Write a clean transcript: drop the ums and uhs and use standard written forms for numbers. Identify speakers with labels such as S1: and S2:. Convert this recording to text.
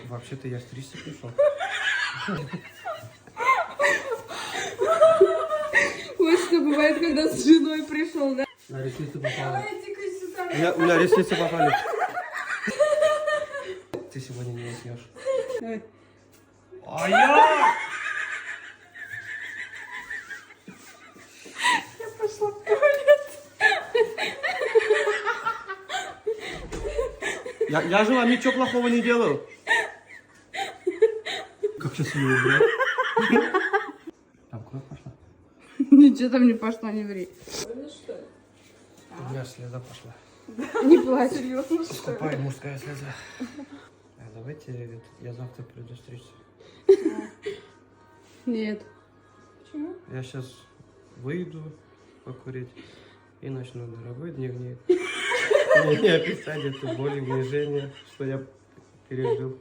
S1: Вообще-то я стричься пришел.
S2: Вот что бывает, когда с женой пришел, да?
S1: На ресницы попало.
S2: Давайте-ка сюда.
S1: У меня ресницы попали. Ты сегодня не уснешь.
S2: Давай.
S1: А я!
S2: Я пошла в туалет.
S1: Я же вам ничего плохого не делал. Как сейчас ее убрать? Там кровь пошла.
S2: Ничего там не пошло, не ври.
S1: У меня слеза пошла.
S2: Не плачь. Серьезно, что ли?
S1: Скупая мужская слеза. Давайте я завтра приду стричься.
S2: Нет.
S3: Почему?
S1: Я сейчас выйду покурить и начну дорогой дневник. Не описать эту боль и унижение, что я пережил.